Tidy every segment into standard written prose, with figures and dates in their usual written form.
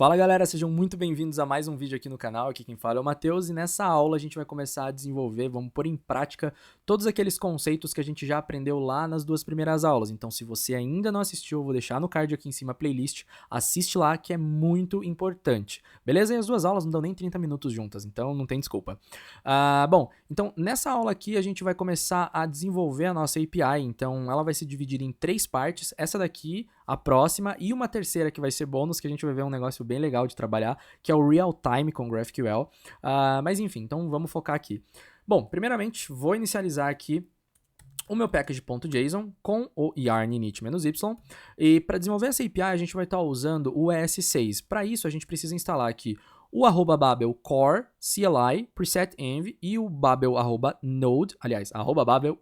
Fala galera, sejam muito bem-vindos a mais um vídeo aqui no canal. Aqui quem fala é o Matheus e nessa aula a gente vai começar a desenvolver, vamos pôr em prática todos aqueles conceitos que a gente já aprendeu lá nas duas primeiras aulas. Então se você ainda não assistiu, eu vou deixar no card aqui em cima a playlist, assiste lá que é muito importante. Beleza? E as duas aulas não dão nem 30 minutos juntas, então não tem desculpa. Bom, então nessa aula aqui a gente vai começar a desenvolver a nossa API, então ela vai se dividir em 3 partes, essa daqui, a próxima e uma terceira que vai ser bônus, que a gente vai ver um negócio bem legal de trabalhar, que é o Real Time com GraphQL. Mas enfim, então vamos focar aqui. Bom, primeiramente vou inicializar aqui o meu package.json com o yarn init-y, e para desenvolver essa API a gente vai estar usando o ES6. Para isso a gente precisa instalar aqui o @babel core CLI preset env e o babel @node, aliás, @babel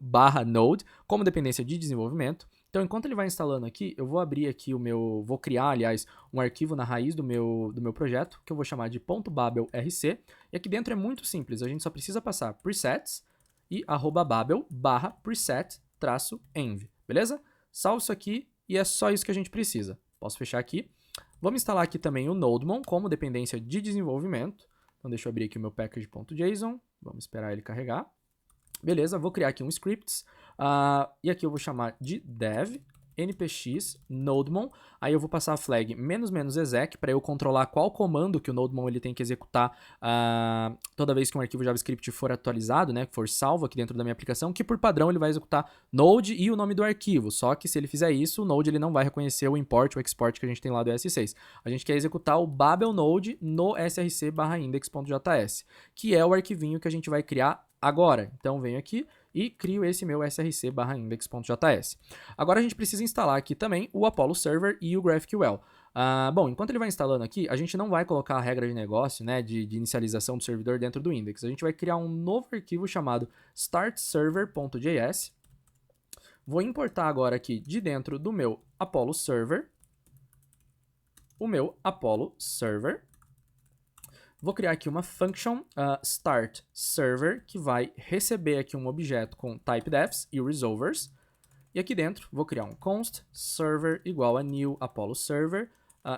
/node como dependência de desenvolvimento. Então, enquanto ele vai instalando aqui, eu vou abrir aqui vou criar, aliás, um arquivo na raiz do meu projeto, que eu vou chamar de .babel.rc, e aqui dentro é muito simples, a gente só precisa passar presets e @babel /preset-env, beleza? Salvo isso aqui e é só isso que a gente precisa. Posso fechar aqui. Vamos instalar aqui também o Nodemon como dependência de desenvolvimento. Então, deixa eu abrir aqui o meu package.json, vamos esperar ele carregar. Beleza, vou criar aqui um scripts, e aqui eu vou chamar de dev npx nodemon, aí eu vou passar a flag --exec para eu controlar qual comando que o nodemon ele tem que executar toda vez que um arquivo JavaScript for atualizado, né, que for salvo aqui dentro da minha aplicação, que por padrão ele vai executar node e o nome do arquivo, só que se ele fizer isso, o node ele não vai reconhecer o import ou export que a gente tem lá do ES6. A gente quer executar o babel node no src/index.js, que é o arquivinho que a gente vai criar agora. Então venho aqui e crio esse meu src/index.js. Agora a gente precisa instalar aqui também o Apollo Server e o GraphQL. Bom, enquanto ele vai instalando aqui, a gente não vai colocar a regra de negócio, né, de inicialização do servidor dentro do index. A gente vai criar um novo arquivo chamado startserver.js. Vou importar agora aqui de dentro do meu Apollo Server o meu Apollo Server. Vou criar aqui uma function start server que vai receber aqui um objeto com typedefs e resolvers. E aqui dentro vou criar um const server igual a new Apollo server.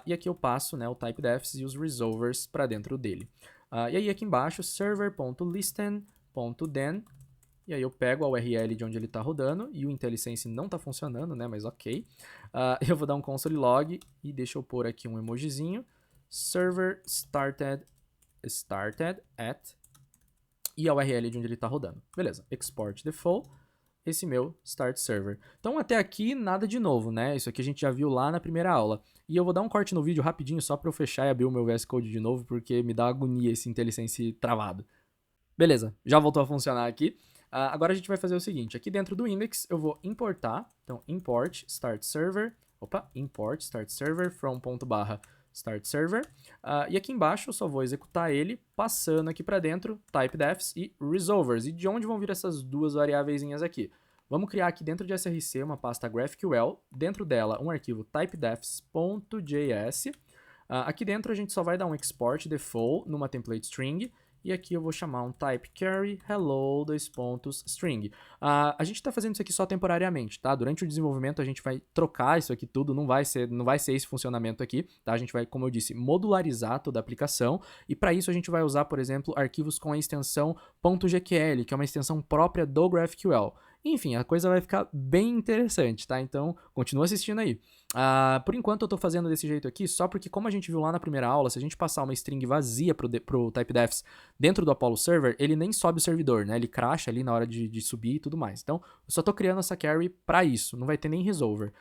E aqui eu passo, né, o typedefs e os resolvers para dentro dele. E aí aqui embaixo server.listen.then. E aí eu pego a URL de onde ele está rodando e o IntelliSense não está funcionando, né, mas ok. Eu vou dar um console log e deixa eu pôr aqui um emojizinho. Server started at e a URL de onde ele está rodando. Beleza, export default, esse meu start server. Então até aqui nada de novo, né? Isso aqui a gente já viu lá na primeira aula. E eu vou dar um corte no vídeo rapidinho só para eu fechar e abrir o meu VS Code de novo, porque me dá agonia esse IntelliSense travado. Beleza, já voltou a funcionar aqui. Agora a gente vai fazer o seguinte, aqui dentro do index eu vou importar, então import start server from .start server, e aqui embaixo eu só vou executar ele passando aqui para dentro typedefs e resolvers. E de onde vão vir essas duas variáveis aqui? Vamos criar aqui dentro de src uma pasta GraphQL, dentro dela um arquivo typedefs.js. Aqui dentro a gente só vai dar um export default numa template string, e aqui eu vou chamar um type carry hello string. A gente está fazendo isso aqui só temporariamente, tá? Durante o desenvolvimento a gente vai trocar isso aqui tudo, não vai ser esse funcionamento aqui, tá? A gente vai, como eu disse, modularizar toda a aplicação, e para isso a gente vai usar, por exemplo, arquivos com a extensão .gql, que é uma extensão própria do GraphQL. Enfim, a coisa vai ficar bem interessante, tá? Então, continua assistindo aí. Por enquanto eu tô fazendo desse jeito aqui, só porque como a gente viu lá na primeira aula, se a gente passar uma string vazia pro typedefs dentro do Apollo Server, ele nem sobe o servidor, né? Ele crasha ali na hora de subir e tudo mais. Então, eu só tô criando essa carry para isso, não vai ter nem resolver.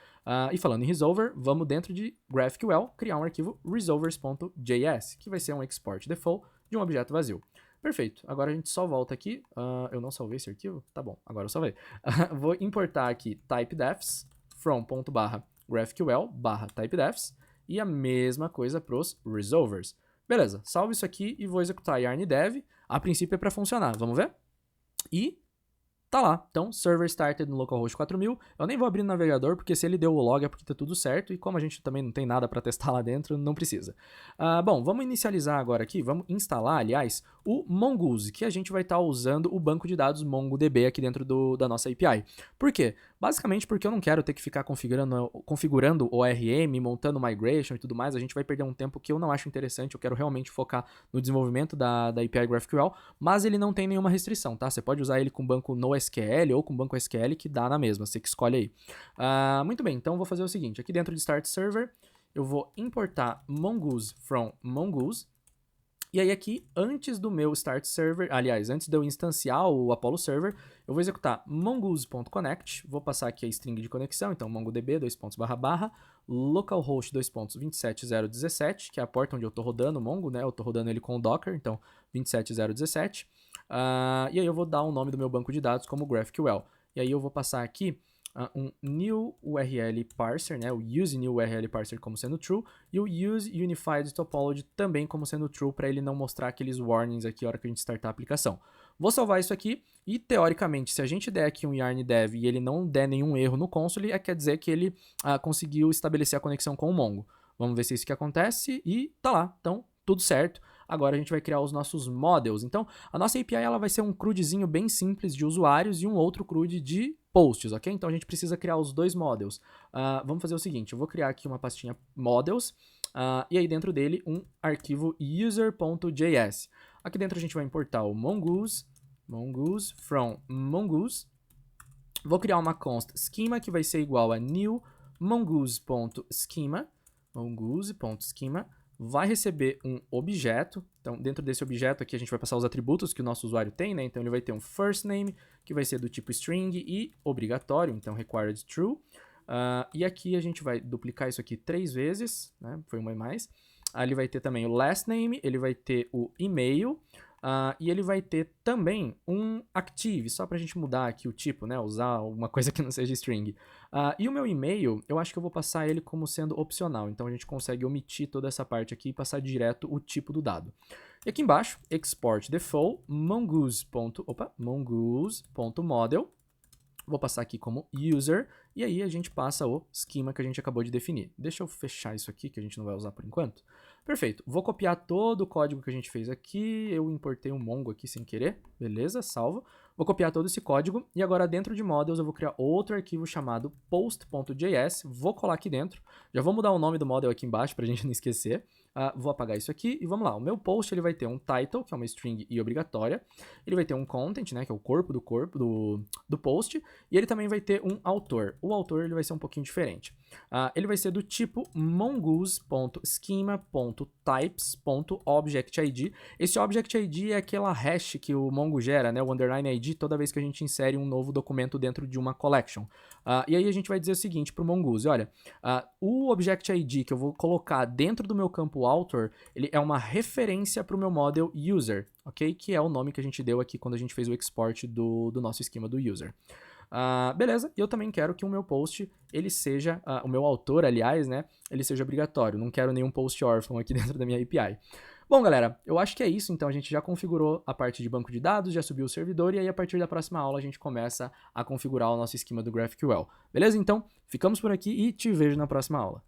E falando em resolver, vamos dentro de GraphQL criar um arquivo resolvers.js, que vai ser um export default de um objeto vazio. Perfeito, agora a gente só volta aqui, eu não salvei esse arquivo? Tá bom, agora eu salvei. Vou importar aqui typedefs from .graphql/typedefs e a mesma coisa para os resolvers. Beleza, salvo isso aqui e vou executar yarn dev, a princípio é para funcionar, vamos ver? E tá lá, então server started no localhost 4000, eu nem vou abrir no navegador porque se ele deu o log é porque tá tudo certo e como a gente também não tem nada para testar lá dentro, não precisa. Bom, vamos inicializar agora aqui, vamos instalar, aliás, o Mongoose, que a gente vai estar usando o banco de dados MongoDB aqui dentro da nossa API. Por quê? Basicamente porque eu não quero ter que ficar configurando ORM, montando migration e tudo mais, a gente vai perder um tempo que eu não acho interessante, eu quero realmente focar no desenvolvimento da API GraphQL, mas ele não tem nenhuma restrição, tá? Você pode usar ele com banco NoSQL ou com banco SQL, que dá na mesma, você que escolhe aí. Muito bem, então eu vou fazer o seguinte, aqui dentro de Start Server, eu vou importar Mongoose from Mongoose, e aí aqui, antes do meu start server, aliás, antes de eu instanciar o Apollo Server, eu vou executar mongoose.connect, vou passar aqui a string de conexão, então mongodb, localhost, 2.27017, que é a porta onde eu estou rodando o Mongo, né? Eu estou rodando ele com o Docker, então 27017. E aí eu vou dar o nome do meu banco de dados como GraphQL. E aí eu vou passar aqui um new URL parser, né, o use new URL parser como sendo true, e o use unified topology também como sendo true, para ele não mostrar aqueles warnings aqui na hora que a gente startar a aplicação. Vou salvar isso aqui, e teoricamente, se a gente der aqui um yarn dev e ele não der nenhum erro no console, quer dizer que ele conseguiu estabelecer a conexão com o Mongo. Vamos ver se é isso que acontece, e tá lá, então tudo certo. Agora a gente vai criar os nossos models. Então, a nossa API ela vai ser um CRUDzinho bem simples de usuários e um outro CRUD de posts, ok? Então a gente precisa criar os dois models. Vamos fazer o seguinte, eu vou criar aqui uma pastinha models, e aí dentro dele um arquivo user.js. Aqui dentro a gente vai importar o mongoose from mongoose. Vou criar uma const schema que vai ser igual a new mongoose.schema, vai receber um objeto. Então, dentro desse objeto aqui, a gente vai passar os atributos que o nosso usuário tem, né? Então, ele vai ter um first name, que vai ser do tipo string e obrigatório, então required true. E aqui a gente vai duplicar isso aqui 3 vezes, né? Foi uma e mais. Ele vai ter também o last name, ele vai ter o e-mail, e ele vai ter também um active, só para a gente mudar aqui o tipo, né? Usar uma coisa que não seja string. E o meu e-mail, eu acho que eu vou passar ele como sendo opcional, então a gente consegue omitir toda essa parte aqui e passar direto o tipo do dado. E aqui embaixo, export default mongoose.model. Vou passar aqui como user, e aí a gente passa o schema que a gente acabou de definir. Deixa eu fechar isso aqui, que a gente não vai usar por enquanto. Perfeito. Vou copiar todo o código que a gente fez aqui. Eu importei um Mongo aqui sem querer. Beleza, salvo. Vou copiar todo esse código, e agora dentro de models eu vou criar outro arquivo chamado post.js. Vou colar aqui dentro. Já vou mudar o nome do model aqui embaixo para a gente não esquecer. Vou apagar isso aqui e vamos lá. O meu post ele vai ter um title, que é uma string e obrigatória. Ele vai ter um content, né, que é o corpo do post. E ele também vai ter um autor. O autor ele vai ser um pouquinho diferente. Ele vai ser do tipo mongoose.schema.types.objectId. Esse objectID é aquela hash que o Mongo gera, né, o underline ID, toda vez que a gente insere um novo documento dentro de uma collection. E aí a gente vai dizer o seguinte para o Mongoose, olha, o objectID que eu vou colocar dentro do meu campo author, ele é uma referência para o meu model user, ok? Que é o nome que a gente deu aqui quando a gente fez o export do nosso esquema do user. Beleza, e eu também quero que o meu post, ele seja, o meu autor, aliás, né, ele seja obrigatório. Não quero nenhum post órfão aqui dentro da minha API. Bom, galera, eu acho que é isso. Então, a gente já configurou a parte de banco de dados, já subiu o servidor, e aí, a partir da próxima aula, a gente começa a configurar o nosso esquema do GraphQL. Beleza? Então, ficamos por aqui e te vejo na próxima aula.